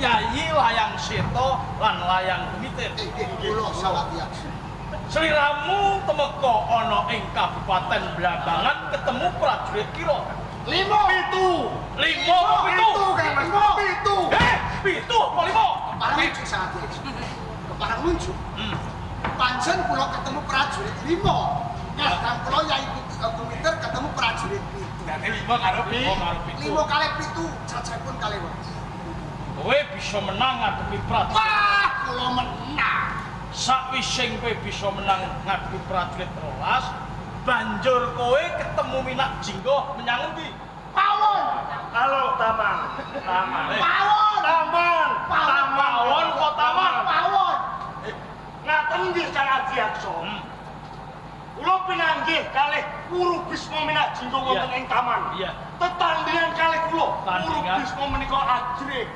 Yayi Layang Seto lan Layang Gemitir. Kula salah ya. Sliramu temeka ana ing Kabupaten Blambangan ketemu prajurit kira. 5 7. 5 7 kan Mas. 7. 7 apa 5? Keparang muncul saat ya. Keparang muncul. Pancen kula ketemu prajurit 5. Kadang kula Yai Gemitir ketemu prajurit 7. Dadi 5 karo 7. 5 kali 7 cacahipun kali 12. Kowe bisa menang ngadepi prajurit. Wah, kula menang. Sawising kowe bisa menang ngadepi prajurit 12, banjur kowe ketemu Minak Jinggo menyang endi? Pawon. Halo, Taman. Pawon. Taman. Pawon kok Taman? Pawon. Ngaten nggih Kang Adiaksa. Kula pinanggih kalih Guru Bisma Minak Jinggo wonten ing taman. Iya. Tetandingan kalih kula Guru Tandingan. Bisma menika ajrih.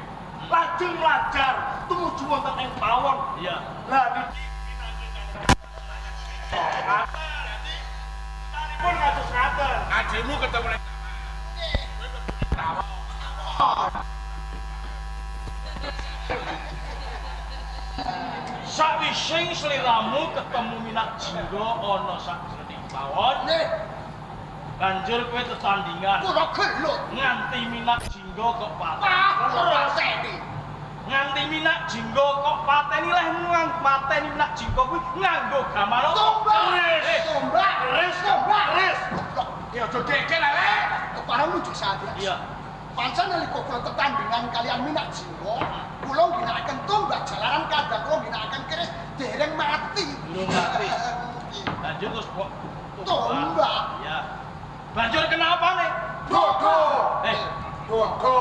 Lajeng lajar tumuju wonten ing pawon. Iya. Lah niki pinanggih kalih. Pun kados ngaten. Adikmu ketemu ning sawising sliramu ketemu Minak Jinggo ana sajroning pawon, Nggih, banjur kowe tetandingan kula gelut. nganti Minak Jinggo kok pateni. Kula seni. Nganti Minak Jinggo kok pateni leh mateni Minak Jinggo kuwi nganggo gaman apa? Tombak. Eh, Tombak. Tombak. Ya aja geger ae. Keparang muncul saat ya. iya. Pancen nalika kula tetandingan kalian Minak Jinggo, kula ginakaken tombak jalaran kadang kula ginakaken keris dereng mati. Durung mati. Banjur terus kok Tombak. Ya. Banjur kenapa nih? Dodo. Dodo.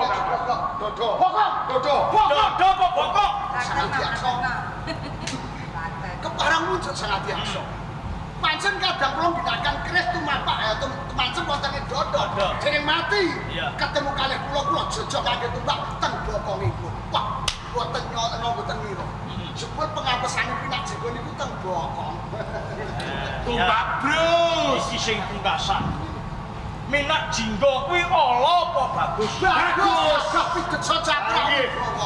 Dodo. Pokok. Dodo. Dodo apa bokok? Sangat biasa. Keparang muncul sangat biasa. Pancen kadang kula ginakaken keris tumapak pancen wonten ing dodo. Dereng mati. Iya. Ketemu kalih kula jejak kangge tumbak teng bokongipun. Wah, boten nyono boten mira. Jebul pengapesan Minak Jinggo niku teng bokong. Tumbak bros. Iki sing pungkasan. Minak Jinggo kuwi ala apa bagus? Bagus, tapi deso cakra.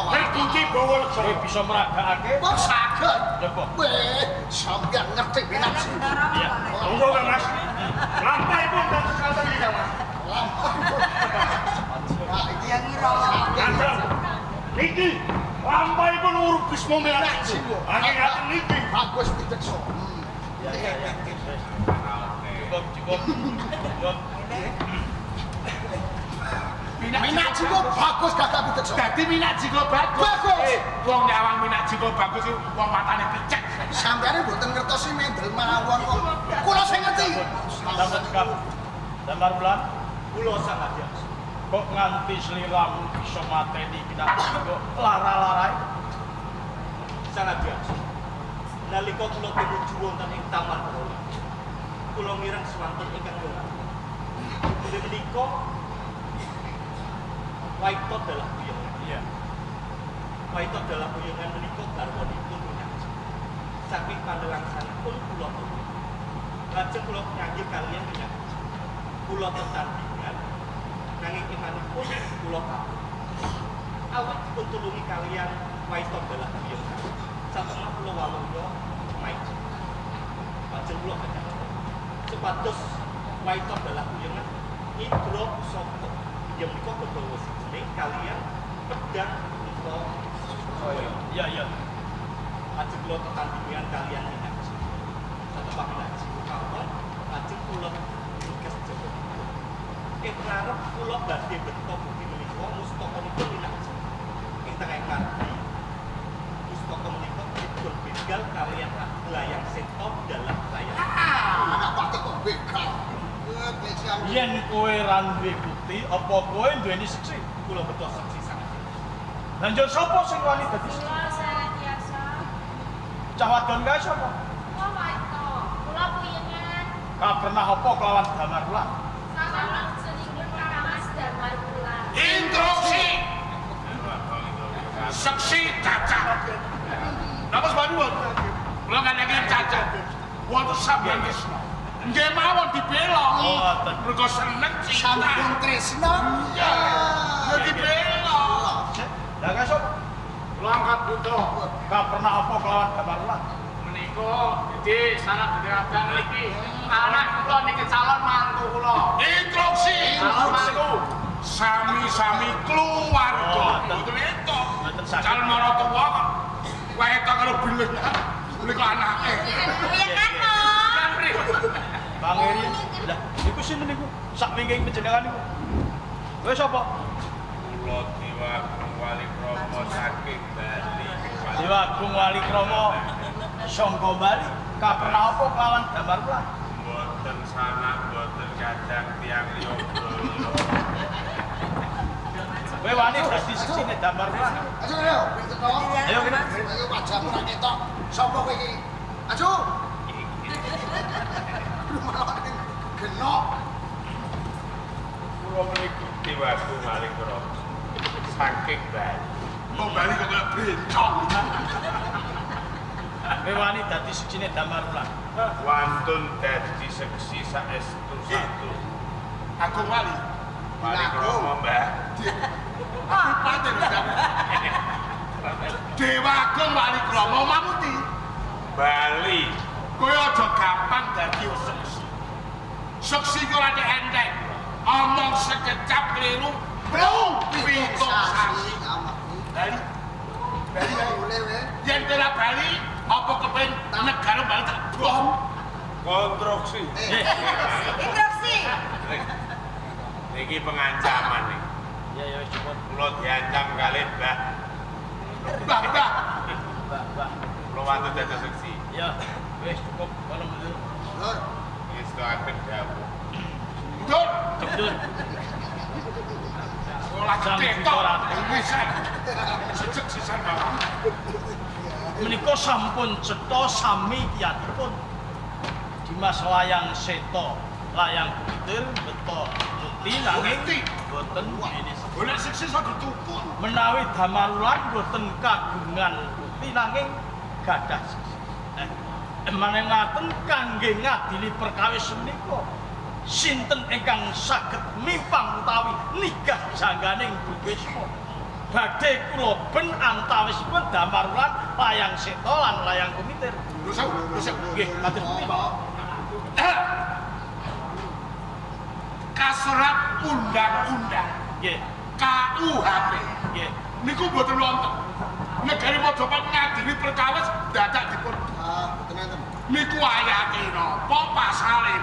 Nek kunci bawa Kowe bisa meragakake. Kok saged? Coba. Weh, sampeyan ngerti Minak Jinggo. Iya. Monggo Kang Mas. Lampai pun tak sekali iki Kang Mas. Nah, iki yang ngira. Ngandel. Niki lampai pun urip Bisma Minak Jinggo. Angge ngaten niki. Bagus pidekso. Ya. Cukup. Minak Jinggo bagus gagah pidekso. Dadi Minak Jinggo bagus. Bagus. Wong nyawang Minak Jinggo bagus iku wong matane picek. Sampeyan mboten ngertosi mendel mawon kok. Kula sing ngerti. Damar cekap. Damar bulan. Kula sangat ya. Kok nganti sliramu bisa mateni Minak Jinggo lara-larai? Sangat ya. Nalika kula tumuju wonten ing taman kula mireng swanten ingkang yoga. Dewe menika Waitot adalah buyungan. Iya. Waitot adalah buyungan menika garwanipun Minak Jinggo. Saking pandelangsanipun kula tuwuh. Lajeng kula nyanggih kaliyan Minak Jinggo. Kula tetandingan nanging imanipun kula kabur. Awit dipun tulungi kaliyan Waitot adalah buyungan. Satemah kula walaya maiji. Lajeng kula kacang. Supados Waitot adalah buyungan Indra Pusaka. Yang menika kebawa sijine kalian pedang menika Iya. lajeng kula tetandingan kalian Minak Jinggo. Satemah Minak Jinggo kawon lajeng kula tugas jaga. Keprarep kula badhe beta bukti menika mustakanipun Minak Jinggo. Ing tengah margi mustaka menika dipun begal kalian Layang Seto dalam layang. Anak pati kok begal. Yen kowe ra duwe bukti, apa kowe duweni seksi? Kula beto seksi sangat. Lanjut sapa sing wani dadi seksi? Kula sangat biasa. Cah wadon kae sapa? Kula waito. Kula puyengan. Ka pernah apa kelawan Damar Bulan? Sama selingkuh Kang Mas Damar Bulan. Instruksi. Seksi cacat. Napa sebab kula kan iki cacat. Wonten sampeyan Krisna. Nggih mawon dibela. Oh, ngoten. Mergo seneng cinta. Sampun tresna. Ya dibela. Lah kae sapa? Gak pernah apa kelawan Damar Wulan. Menika jadi sangat diterapkan niki. Anak kula niki calon mantu kula. Instruksi. Calon mantu. Sami-sami keluarga. Betul itu. Calon maratuwa kok wae tok karo bilih. Menika anake. Ya kan, Om? Kan pri. Bang Eri, lah niku sinten niku? Sak wingking panjenengan niku. Kowe sapa? Kula Dewa Wali Kromo saking Bali. Dewa Agung Wali Kromo sangka Bali. Gak pernah apa kelawan Damar Wulan. Mboten sanak mboten kadang tiyang liya. Kowe wani dadi sesine Damar Wulan. Ayo ayo, pinter to. Ayo kene. Ayo wajahmu tak ketok. Sapa kowe iki? Ayo. Genok. Kula menika Dewa Agung Wali Kromo saking Bali. Wong Bali kok kaya bencong. Kowe wani dadi sesine Damar Wulan. Wantun dadi seksi saestu satu. Agung Wali. Wali Kromo Mbah. Paten lho. Dewa Agung Wali Kromo mamuti. Bali. Kowe aja gampang dadi seksi. Seksi kok ora enteng. Omong sekecap keliru, blung pitung sasi. Bali. Bali boleh we. Yen ora Bali, apa kepen negara Bali tak bom? Konstruksi. Instruksi. Niki pengancaman nih. Ya ya cepet. Kula diancam kalih Mbah. Mbah, mbah. Mbak. Kula wantun dados seksi. Ya, wis cukup kalau mundur. Lur, Wis doaken dawuh. dur. Mundur. Olah Jam ketok. hiburan. Wisan. Sejek sisan bawa. Menika sampun cetha sami kiyatipun. Dimas Layang Seto, Layang Kutir beto bukti nanging boten ini. Boleh seksi sok ditukun. Menawi Damar Wulan boten kagungan bukti nanging gadah seksi. Manengaken kangge ngadili perkawis menika. Sinten ingkang saged mimpang utawi nikah jangganing Bugisma. Badhe kula ben antawisipun Damar Wulan, Layang Seto lan Layang Kumitir. Rusuk. Nggih, kados pundi, Pak? Kasurat undang-undang Nggih, KUHP. nggih. Niku mboten wonten. Negari Mojopat ngadili perkawis dadak dipun. Niku ayate napa pasale